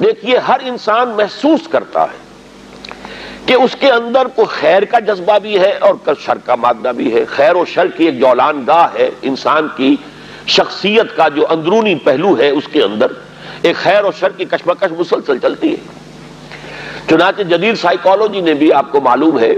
دیکھیے ہر انسان محسوس کرتا ہے کہ اس کے اندر کوئی خیر کا جذبہ بھی ہے اور شر کا مادہ بھی ہے. خیر و شر کی ایک جولان گاہ ہے انسان کی شخصیت کا جو اندرونی پہلو ہے، اس کے اندر ایک خیر و شر کی کشمکش مسلسل چلتی ہے. چنانچہ جدید سائیکالوجی نے بھی، آپ کو معلوم ہے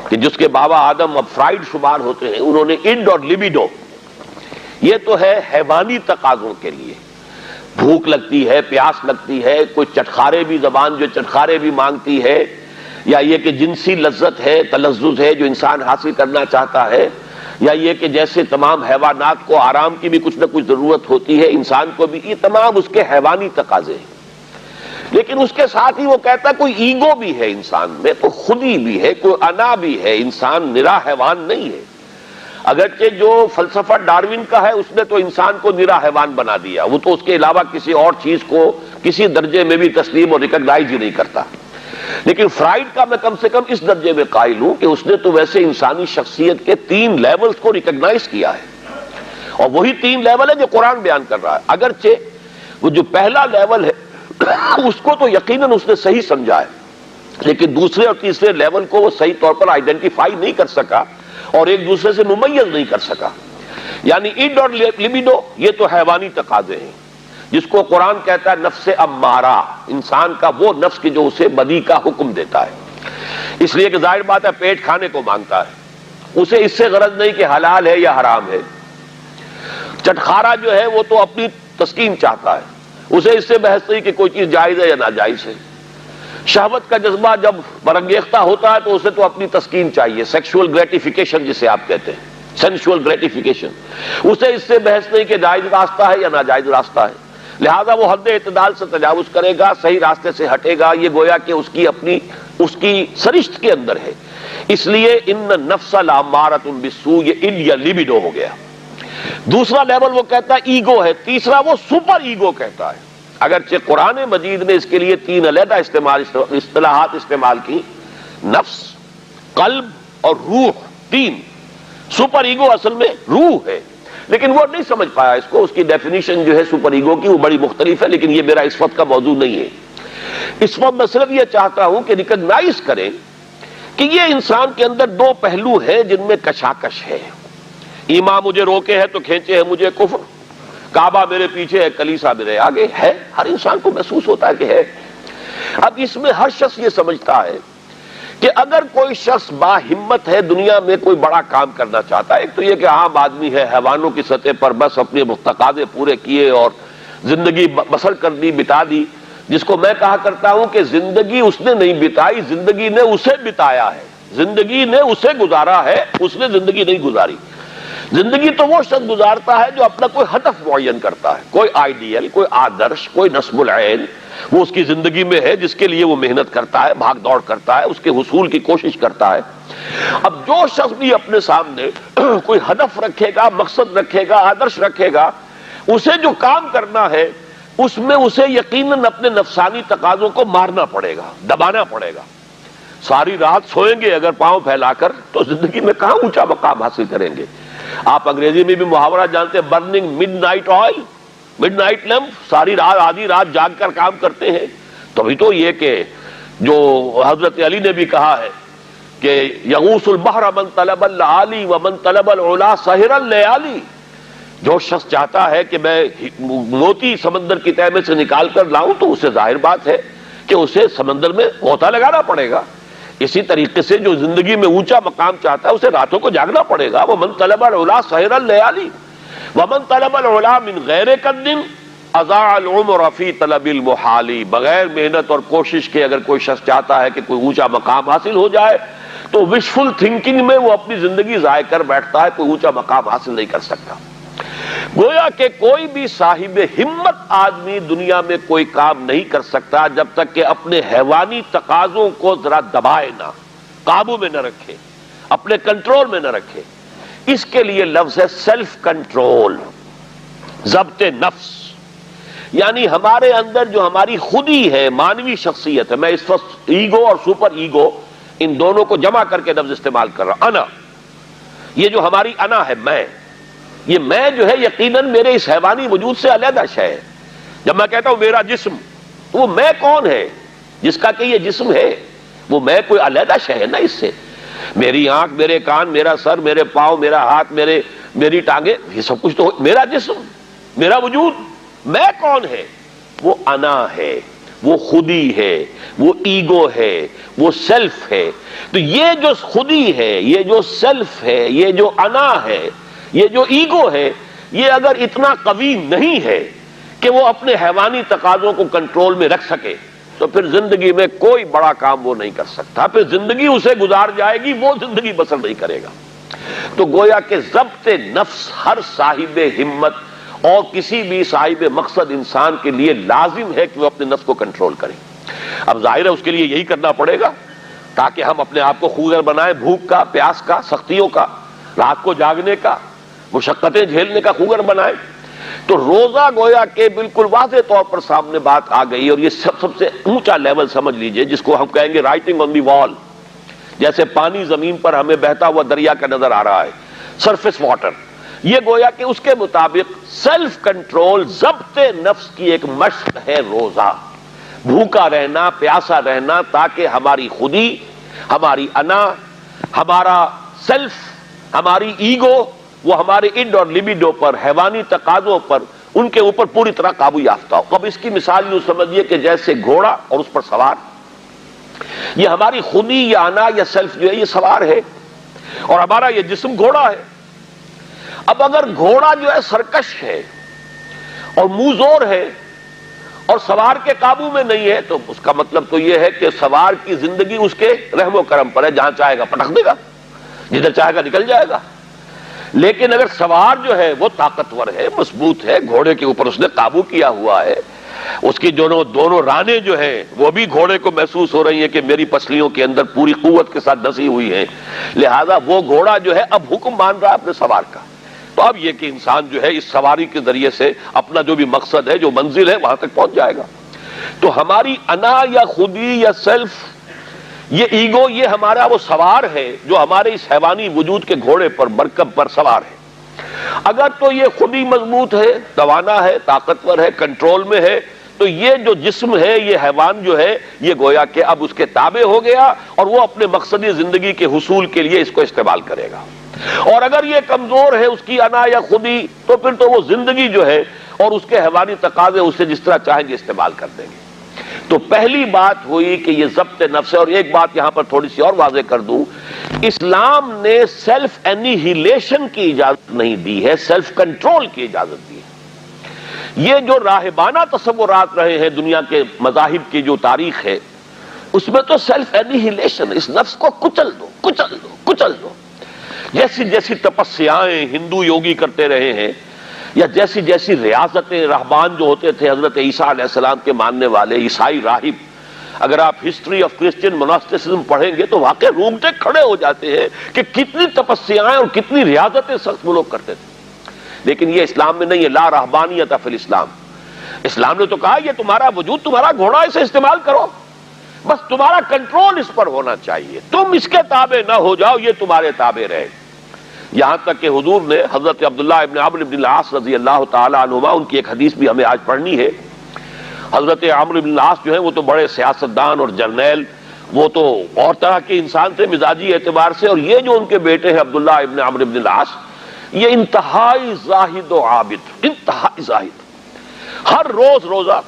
کہ جس کے بابا آدم اب فرائیڈ شمار ہوتے ہیں، انہوں نے انڈ اور لیبیڈو، یہ تو ہے حیوانی تقاضوں کے لیے، بھوک لگتی ہے، پیاس لگتی ہے، کوئی چٹخارے بھی، زبان جو چٹخارے بھی مانگتی ہے، یا یہ کہ جنسی لذت ہے، تلذذ ہے جو انسان حاصل کرنا چاہتا ہے، یا یہ کہ جیسے تمام حیوانات کو آرام کی بھی کچھ نہ کچھ ضرورت ہوتی ہے، انسان کو بھی، یہ تمام اس کے حیوانی تقاضے ہیں. لیکن اس کے ساتھ ہی وہ کہتا ہے کوئی ایگو بھی ہے انسان میں، کوئی خودی بھی ہے، کوئی انا بھی ہے، انسان نرا حیوان نہیں ہے. اگرچہ جو فلسفہ ڈاروین کا ہے اس نے تو انسان کو نرا حیوان بنا دیا، وہ تو اس کے علاوہ کسی اور چیز کو کسی درجے میں بھی تسلیم اور ریکگنائز ہی نہیں کرتا. لیکن فرائیڈ کا میں کم سے کم اس درجے میں قائل ہوں کہ اس نے تو ویسے انسانی شخصیت کے 3 لیولز کو ریکگنائز کیا ہے، اور وہی 3 لیول ہے جو قرآن بیان کر رہا ہے. اگرچہ وہ جو پہلا لیول ہے اس کو تو یقیناً اس نے صحیح سمجھا ہے، لیکن دوسرے اور تیسرے لیول کو وہ صحیح طور پر آئیڈینٹیفائی نہیں کر سکا اور ایک دوسرے سے ممیز نہیں کر سکا. یعنی انڈ اور لیبیڈو یہ تو حیوانی تقاضے ہیں، جس کو قرآن کہتا ہے نفس امارہ، انسان کا وہ نفس کہ جو اسے بدی کا حکم دیتا ہے. اس لیے کہ ظاہر بات ہے پیٹ کھانے کو مانگتا ہے، اسے اس سے غرض نہیں کہ حلال ہے یا حرام ہے. چٹخارا جو ہے وہ تو اپنی تسکین چاہتا ہے، اسے اس سے بحث نہیں کہ کوئی چیز جائز ہے یا ناجائز ہے. شہوت کا جذبہ جب برانگیختہ ہوتا ہے تو اسے تو اپنی تسکین چاہیے، سیکشول گریٹیفیکیشن جسے آپ کہتے ہیں، سینشول گریٹیفیکیشن. اسے اس سے بحث نہیں کہ جائز راستہ ہے یا ناجائز راستہ ہے، لہذا وہ حد اعتدال سے تجاوز کرے گا، صحیح راستے سے ہٹے گا. یہ گویا کہ اس کی سرشت کے اندر ہے. اس لیے ان نفس لامارۃ بالسوء، یہ ان یا لیبیڈو ہو گیا. دوسرا لیول وہ کہتا ہے ایگو ہے، تیسرا وہ سپر ایگو کہتا ہے. اگرچہ قرآن مجید نے اس کے لیے 3 علیحدہ اصطلاحات استعمال کی، نفس، قلب اور روح. 3. سپر ایگو اصل میں روح ہے، لیکن وہ نہیں سمجھ پایا اس کو. اس کی ڈیفینیشن جو ہے سپر ایگو کی وہ بڑی مختلف ہے، لیکن یہ میرا اس وقت کا موضوع نہیں ہے. اس وقت میں صرف یہ چاہتا ہوں کہ ریکگنائز کریں کہ یہ انسان کے اندر 2 پہلو ہیں جن میں کشاکش ہے. ایمان مجھے روکے ہے تو کھینچے ہے مجھے کفر، کعبہ میرے پیچھے ہے کلیسا میرے آگے ہے. ہر انسان کو محسوس ہوتا ہے کہ ہے. اب اس میں ہر شخص یہ سمجھتا ہے کہ اگر کوئی شخص با ہمت ہے، دنیا میں کوئی بڑا کام کرنا چاہتا ہے، ایک تو یہ کہ عام آدمی ہے، حیوانوں کی سطح پر بس اپنے تقاضے پورے کیے اور زندگی بسر کر دی، بتا دی، جس کو میں کہا کرتا ہوں کہ زندگی اس نے نہیں بتائی، زندگی نے اسے بتایا ہے. زندگی نے اسے گزارا ہے، اس نے زندگی نہیں گزاری. زندگی تو وہ شخص گزارتا ہے جو اپنا کوئی ہدف معین کرتا ہے، کوئی آئیڈیل، کوئی آدرش، کوئی نصب العین وہ اس کی زندگی میں ہے، جس کے لیے وہ محنت کرتا ہے، بھاگ دوڑ کرتا ہے، اس کے حصول کی کوشش کرتا ہے. اب جو شخص بھی اپنے سامنے کوئی ہدف رکھے گا، مقصد رکھے گا، آدرش رکھے گا، اسے جو کام کرنا ہے اس میں اسے یقیناً اپنے نفسانی تقاضوں کو مارنا پڑے گا، دبانا پڑے گا. ساری رات سوئیں گے اگر پاؤں پھیلا کر تو زندگی میں کہاں اونچا مقام حاصل کریں گے. آپ انگریزی میں بھی محاورہ جانتے ہیں، burning mid night oil, mid night lamp, ساری رات آدھی رات جاگ کر کام کرتے ہیں. تبھی تو یہ کہ جو حضرت علی نے بھی کہا ہے کہ یغوث البحر من طلب العالی ومن طلب العلا سہر اللیالی. جو شخص چاہتا ہے کہ میں موتی سمندر کی تہہ میں سے نکال کر لاؤں تو اسے ظاہر بات ہے کہ اسے سمندر میں غوطہ لگانا پڑے گا. اسی طریقے سے جو زندگی میں اونچا مقام چاہتا ہے اسے راتوں کو جاگنا پڑے گا. ومن طلب العلا سہر اللیالی ومن طلب العلا من غیر قد اضاع العمر فی طلب المحال. بغیر محنت اور کوشش کے اگر کوئی شخص چاہتا ہے کہ کوئی اونچا مقام حاصل ہو جائے تو وشفل تھنکنگ میں وہ اپنی زندگی ضائع کر بیٹھتا ہے، کوئی اونچا مقام حاصل نہیں کر سکتا. گویا کہ کوئی بھی صاحب ہمت آدمی دنیا میں کوئی کام نہیں کر سکتا جب تک کہ اپنے حیوانی تقاضوں کو ذرا دبائے نہ، قابو میں نہ رکھے، اپنے کنٹرول میں نہ رکھے. اس کے لیے لفظ ہے سیلف کنٹرول، ضبط نفس. یعنی ہمارے اندر جو ہماری خودی ہے، مانوی شخصیت ہے، میں اس وقت ایگو اور سپر ایگو ان دونوں کو جمع کر کے لفظ استعمال کر رہا ہوں. انا، یہ جو ہماری انا ہے، یہ میں جو ہے یقیناً میرے اس حیوانی وجود سے علیحدہ شے ہے. جب میں کہتا ہوں میرا جسم، تو وہ میں کون ہے جس کا کہ یہ جسم ہے؟ وہ میں کوئی علیحدہ شے ہے نا اس سے. میری آنکھ، میرے کان، میرا سر، میرے پاؤں، میرا ہاتھ، میری ٹانگیں، یہ سب کچھ تو میرا جسم، میرا وجود. میں کون ہے؟ وہ انا ہے، وہ خودی ہے، وہ ایگو ہے، وہ سیلف ہے. تو یہ جو خودی ہے، یہ جو سیلف ہے، یہ جو انا ہے، یہ جو ایگو ہے، یہ اگر اتنا قوی نہیں ہے کہ وہ اپنے حیوانی تقاضوں کو کنٹرول میں رکھ سکے تو پھر زندگی میں کوئی بڑا کام وہ نہیں کر سکتا. پھر زندگی اسے گزار جائے گی، وہ زندگی بسر نہیں کرے گا. تو گویا کہ ضبط نفس ہر صاحب ہمت اور کسی بھی صاحب مقصد انسان کے لیے لازم ہے کہ وہ اپنے نفس کو کنٹرول کرے. اب ظاہر ہے اس کے لیے یہی کرنا پڑے گا تاکہ ہم اپنے آپ کو خوگر بنائیں، بھوک کا، پیاس کا، سختیوں کا، رات کو جاگنے کا، مشقتیں جھیلنے کا خوگر بنائیں. تو روزہ گویا کہ بالکل واضح طور پر سامنے بات آ گئی، اور یہ سب سے اونچا لیول سمجھ لیجئے جس کو ہم کہیں گے رائٹنگ آن دی وال. جیسے پانی زمین پر ہمیں بہتا ہوا دریا کا نظر آ رہا ہے، سرفیس واٹر، یہ گویا کہ اس کے مطابق سیلف کنٹرول، ضبط نفس کی ایک مشق ہے روزہ. بھوکا رہنا، پیاسا رہنا، تاکہ ہماری خودی، ہماری انا، ہمارا سیلف، ہماری ایگو، وہ ہمارے اڈ اور لیبیڈو پر، حیوانی تقاضوں پر، ان کے اوپر پوری طرح قابو یافتہ ہو. اب اس کی مثال یوں سمجھیے کہ جیسے گھوڑا اور اس پر سوار. یہ ہماری خودی یا انا یا سیلف جو ہے یہ سوار ہے، اور ہمارا یہ جسم گھوڑا ہے. اب اگر گھوڑا جو ہے سرکش ہے اور منہ زور ہے اور سوار کے قابو میں نہیں ہے، تو اس کا مطلب تو یہ ہے کہ سوار کی زندگی اس کے رحم و کرم پر ہے، جہاں چاہے گا پٹک دے گا، جدھر چاہے گا نکل جائے گا. لیکن اگر سوار جو ہے وہ طاقتور ہے، مضبوط ہے، گھوڑے کے اوپر اس نے قابو کیا ہوا ہے، اس کی دونوں رانے جو ہیں وہ بھی گھوڑے کو محسوس ہو رہی ہیں کہ میری پسلیوں کے اندر پوری قوت کے ساتھ دسی ہوئی ہیں، لہذا وہ گھوڑا جو ہے اب حکم مان رہا ہے اپنے سوار کا. تو اب یہ کہ انسان جو ہے اس سواری کے ذریعے سے اپنا جو بھی مقصد ہے، جو منزل ہے، وہاں تک پہنچ جائے گا. تو ہماری انا یا خودی یا سیلف، یہ ایگو، یہ ہمارا وہ سوار ہے جو ہمارے اس حیوانی وجود کے گھوڑے پر، مرکب پر سوار ہے. اگر تو یہ خودی مضبوط ہے، توانا ہے، طاقتور ہے، کنٹرول میں ہے، تو یہ جو جسم ہے، یہ حیوان جو ہے، یہ گویا کہ اب اس کے تابع ہو گیا اور وہ اپنے مقصدی زندگی کے حصول کے لیے اس کو استعمال کرے گا. اور اگر یہ کمزور ہے، اس کی انا یا خودی، تو پھر تو وہ زندگی جو ہے اور اس کے حیوانی تقاضے اسے جس طرح چاہیں گے استعمال کر دیں گے. تو پہلی بات ہوئی کہ یہ ضبط نفس ہے. اور ایک بات یہاں پر تھوڑی سی اور واضح کر دوں، اسلام نے سیلف انیہیلیشن کی اجازت نہیں دی ہے، سیلف کنٹرول کی اجازت دی ہے. یہ جو راہبانہ تصورات رہے ہیں دنیا کے مذاہب کی جو تاریخ ہے، اس میں تو سیلف انیہیلیشن، اس نفس کو کچل دو، کچل دو، کچل دو. جیسی جیسی تپسیائیں ہندو یوگی کرتے رہے ہیں، یا جیسی جیسی ریاضتیں رہبان جو ہوتے تھے حضرت عیسیٰ علیہ السلام کے ماننے والے عیسائی راہب، اگر آپ ہسٹری آف کرسچین موناسٹسزم پڑھیں گے تو واقعی رومتے کھڑے ہو جاتے ہیں کہ کتنی تپسیائیں اور کتنی ریاضتیں سخت وہ لوگ کرتے تھے. لیکن یہ اسلام میں نہیں ہے. لا رہبانیت فی الاسلام. اسلام نے تو کہا یہ تمہارا وجود تمہارا گھوڑا، اسے استعمال کرو، بس تمہارا کنٹرول اس پر ہونا چاہیے، تم اس کے تابع نہ ہو جاؤ، یہ تمہارے تابع رہے. یہاں تک کہ حضور نے حضرت عبداللہ ابن عمرو بن العاص رضی اللہ تعالی عنہما، ان کی ایک حدیث بھی ہمیں آج پڑھنی ہے. حضرت عمرو بن العاص جو ہیں وہ تو بڑے سیاستدان اور جرنیل، وہ تو اور طرح کے انسان تھے مزاجی اعتبار سے، اور یہ جو ان کے بیٹے ہیں عبداللہ ابن عمرو بن العاص، یہ انتہائی زاہد و عابد، انتہائی زاہد، ہر روز روزہ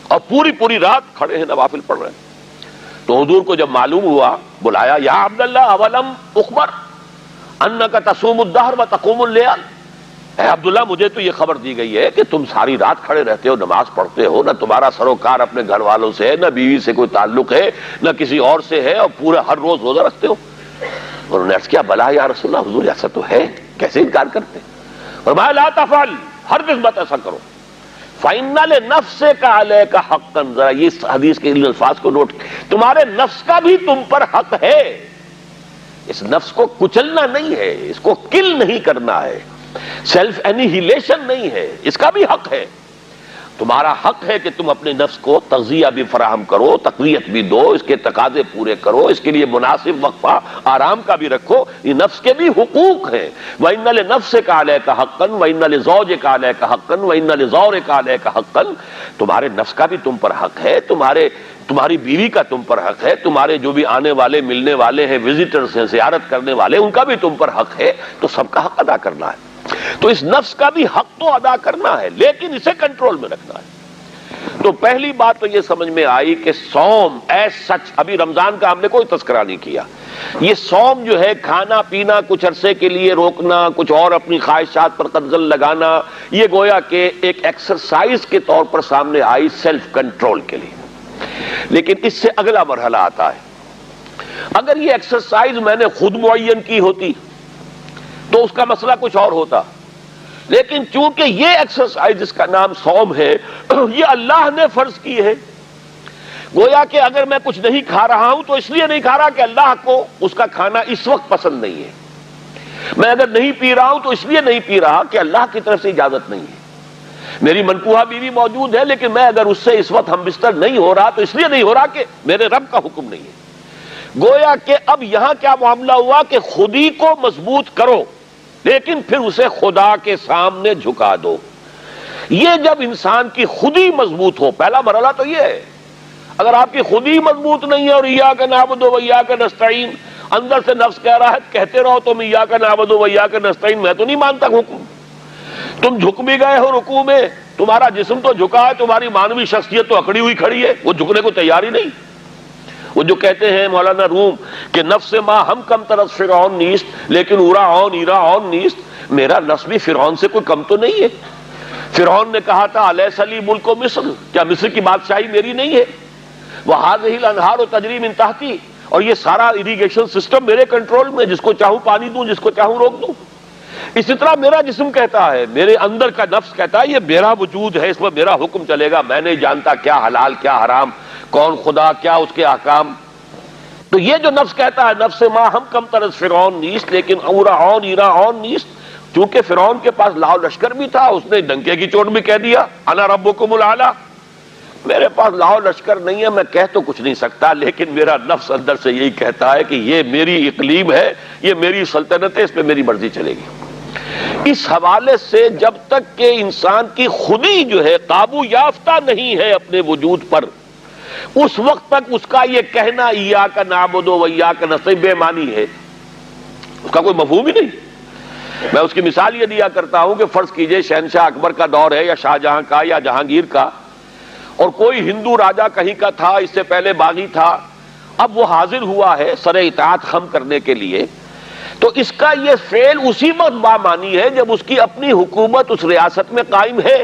اور پوری رات کھڑے ہیں، نوافل پڑھ رہے ہیں. تو حضور کو جب معلوم ہوا، بلایا، یا عبداللہ اولم اخبر انک تصوم الدہر و تقوم اللیل. اے عبداللہ، مجھے تو یہ خبر دی گئی ہے کہ تم ساری رات کھڑے رہتے ہو، نماز پڑھتے ہو، نہ تمہارا سروکار اپنے گھر والوں سے ہے، نہ بیوی سے کوئی تعلق ہے، نہ کسی اور سے ہے، اور پورا ہر روز روزہ رکھتے ہو. انہوں نے عرض کیا، بلا یا رسول اللہ، حضور ایسا تو ہے، کیسے انکار کرتے؟ فرمایا لا تفعل، ہرگز مت ایسا کرو. فَإِنَّ لِنَفْسِكَ عَلَيْكَ حَقًّا. ذرا یہ حدیث کے ان الفاظ کو نوٹ، تمہارے نفس کا بھی تم پر حق ہے. اس نفس کو کچلنا نہیں ہے، اس کو کل نہیں کرنا ہے، سیلف انیہیلیشن نہیں ہے، اس کا بھی حق ہے. تمہارا حق ہے کہ تم اپنے نفس کو تغذیہ بھی فراہم کرو، تقویت بھی دو، اس کے تقاضے پورے کرو، اس کے لیے مناسب وقفہ آرام کا بھی رکھو، یہ نفس کے بھی حقوق ہیں۔ وَإِنَّ لِنَفْسِكَ عَلَيْكَ حَقًّا وَإِنَّ لِزَوْجِكَ عَلَيْكَ حَقًّا وَإِنَّ لِزَوْرِكَ عَلَيْكَ حَقًّا، تمہارے نفس کا بھی تم پر حق ہے، تمہاری بیوی کا تم پر حق ہے، تمہارے جو بھی آنے والے ملنے والے ہیں، وزٹرز ہیں، زیارت کرنے والے، ان کا بھی تم پر حق ہے، تو سب کا حق ادا کرنا ہے۔ تو اس نفس کا بھی حق تو ادا کرنا ہے، لیکن اسے کنٹرول میں رکھنا ہے۔ تو پہلی بات تو یہ سمجھ میں آئی کہ صوم ایز سچ، ابھی رمضان کا ہم نے کوئی تذکرہ نہیں کیا، یہ صوم جو ہے کھانا پینا کچھ عرصے کے لیے روکنا، کچھ اور اپنی خواہشات پر قدغن لگانا، یہ گویا کہ ایک ایکسرسائز کے طور پر سامنے آئی سیلف کنٹرول کے لیے۔ لیکن اس سے اگلا مرحلہ آتا ہے، اگر یہ ایکسرسائز میں نے خود معین کی ہوتی تو اس کا مسئلہ کچھ اور ہوتا، لیکن چونکہ یہ ایکسرسائز جس کا نام صوم ہے یہ اللہ نے فرض کی ہے، گویا کہ اگر میں کچھ نہیں کھا رہا ہوں تو اس لیے نہیں کھا رہا کہ اللہ کو اس کا کھانا اس وقت پسند نہیں ہے، میں اگر نہیں پی رہا ہوں تو اس لیے نہیں پی رہا کہ اللہ کی طرف سے اجازت نہیں ہے، میری منقوہ بیوی موجود ہے لیکن میں اگر اس سے اس وقت ہم بستر نہیں ہو رہا تو اس لیے نہیں ہو رہا کہ میرے رب کا حکم نہیں ہے۔ گویا کہ اب یہاں کیا معاملہ ہوا کہ خودی کو مضبوط کرو لیکن پھر اسے خدا کے سامنے جھکا دو۔ یہ جب انسان کی خودی مضبوط ہو، پہلا مرحلہ تو یہ ہے، اگر آپ کی خودی مضبوط نہیں ہے اور ایاک نعبد و ایاک نستعین، اندر سے نفس کہہ رہا ہے کہتے رہو تم ایاک نعبد و ایاک نستعین، میں تو نہیں مانتا حکم، تم جھک بھی گئے ہو رکوع میں، تمہارا جسم تو جھکا ہے، تمہاری مانوی شخصیت تو اکڑی ہوئی کھڑی ہے، وہ جھکنے کو تیار ہی نہیں۔ وہ جو کہتے ہیں مولانا روم کہ نفس ما ہم کم طرف فرعون نیست لیکن اورا اون ایرا اون نیست، میرا نفس بھی فرعون سے کوئی کم تو نہیں ہے۔ فرعون نے کہا تھا الیس لی ملک مصر، کیا مصر کی بادشاہی میری نہیں ہے؟ وہذہ الانہار تجری من تحتی، اور یہ سارا اریگیشن سسٹم میرے کنٹرول میں، جس کو چاہوں پانی دوں، جس کو چاہوں روک دوں۔ اسی طرح میرا جسم کہتا ہے، میرے اندر کا نفس کہتا ہے یہ میرا وجود ہے، اس میں میرا حکم چلے گا، میں نہیں جانتا کیا حلال کیا حرام، کون خدا کیا اس کے احکام۔ تو یہ جو نفس کہتا ہے نفس ما ہم کم طرز فرعون نیست لیکن اورا اون ایرا اون نیست، چونکہ فرعون کے پاس لاؤ لشکر بھی تھا، اس نے ڈنکے کی چوٹ بھی کہہ دیا انا ربکم الاعلی، میرے پاس لاؤ لشکر نہیں ہے، میں کہہ تو کچھ نہیں سکتا، لیکن میرا نفس اندر سے یہی کہتا ہے کہ یہ میری اقلیم ہے، یہ میری سلطنت ہے، اس پہ میری مرضی چلے گی۔ اس حوالے سے جب تک کہ انسان کی خودی جو ہے قابو یافتہ نہیں ہے اپنے وجود پر، اس وقت تک اس کا یہ کہنا ایاک نعبد و ایاک نستعین بے معنی ہے، اس کا کوئی مفہوم ہی نہیں۔ میں اس کی مثال یہ دیا کرتا ہوں کہ فرض کیجئے شہنشاہ اکبر کا دور ہے یا شاہجہاں کا یا جہانگیر کا، اور کوئی ہندو راجا کہیں کا تھا، اس سے پہلے باغی تھا، اب وہ حاضر ہوا ہے سر اطاعت خم کرنے کے لیے، تو اس کا یہ فعل اسی وقت بامانی ہے جب اس کی اپنی حکومت اس ریاست میں قائم ہے۔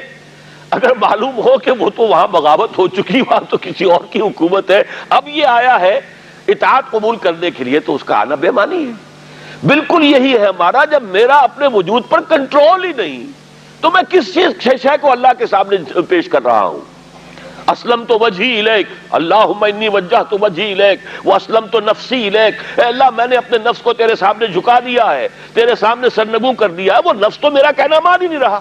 اگر معلوم ہو کہ وہ تو وہاں بغاوت ہو چکی، وہاں تو کسی اور کی حکومت ہے، اب یہ آیا ہے اطاعت قبول کرنے کے لیے، تو اس کا آنا بے معنی ہے۔ بالکل یہی ہے ہمارا، جب میرا اپنے وجود پر کنٹرول ہی نہیں تو میں کس شے کو اللہ کے سامنے پیش کر رہا ہوں۔ اسلمت وجہی الیک اللہم انی وجہت وجہی الیک واسلمت نفسی الیک، اے اللہ میں نے اپنے نفس کو تیرے سامنے جھکا دیا ہے، تیرے سامنے سرنگوں کر دیا ہے، وہ نفس تو میرا کہنا مان ہی نہیں رہا۔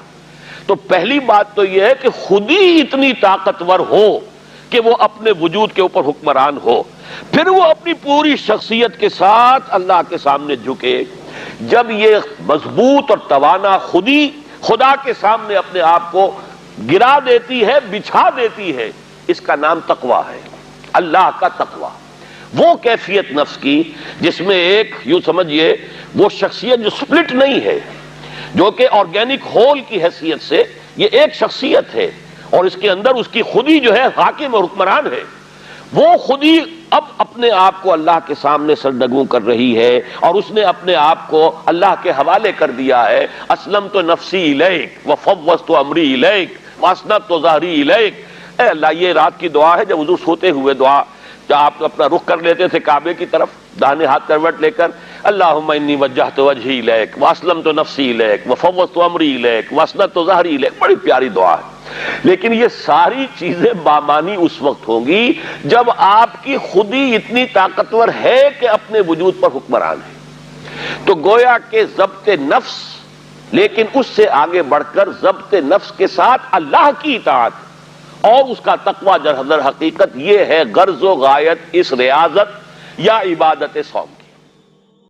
تو پہلی بات تو یہ ہے کہ خود ہی اتنی طاقتور ہو کہ وہ اپنے وجود کے اوپر حکمران ہو، پھر وہ اپنی پوری شخصیت کے ساتھ اللہ کے سامنے جھکے۔ جب یہ مضبوط اور توانا خودی خدا کے سامنے اپنے آپ کو گرا دیتی ہے، بچھا دیتی ہے، اس کا نام تقویٰ ہے، اللہ کا تقویٰ۔ وہ کیفیت نفس کی جس میں ایک یوں سمجھیے وہ شخصیت جو سپلٹ نہیں ہے، جو کہ آرگینک ہول کی حیثیت سے یہ ایک شخصیت ہے، اور اس کے اندر اس کی خودی جو ہے حاکم اور حکمران ہے، وہ خودی اب اپنے آپ کو اللہ کے سامنے سرنگوں کر رہی ہے، اور اس نے اپنے آپ کو اللہ کے حوالے کر دیا ہے۔ اسلمت نفسی الیک وفوضت امری الیک واسنبت ظہری الیک۔ اے اللہ، یہ رات کی دعا ہے جب حضور سوتے ہوئے دعا، جب آپ اپنا رخ کر لیتے تھے کعبے کی طرف داہنے ہاتھ کروٹ لے کر، اللہم انی وجہت وجہی الیک واسلمت نفسی الیک وفوضت امری الیک واسنبت ظہری الیک، بڑی پیاری دعا ہے۔ لیکن یہ ساری چیزیں بامانی اس وقت ہوں گی جب آپ کی خودی اتنی طاقتور ہے کہ اپنے وجود پر حکمران ہے۔ تو گویا کہ ضبط نفس، لیکن اس سے آگے بڑھ کر ضبط نفس کے ساتھ اللہ کی اطاعت، اور اس کا تقوی در حقیقت یہ ہے غرض و غایت اس ریاضت یا عبادت صوم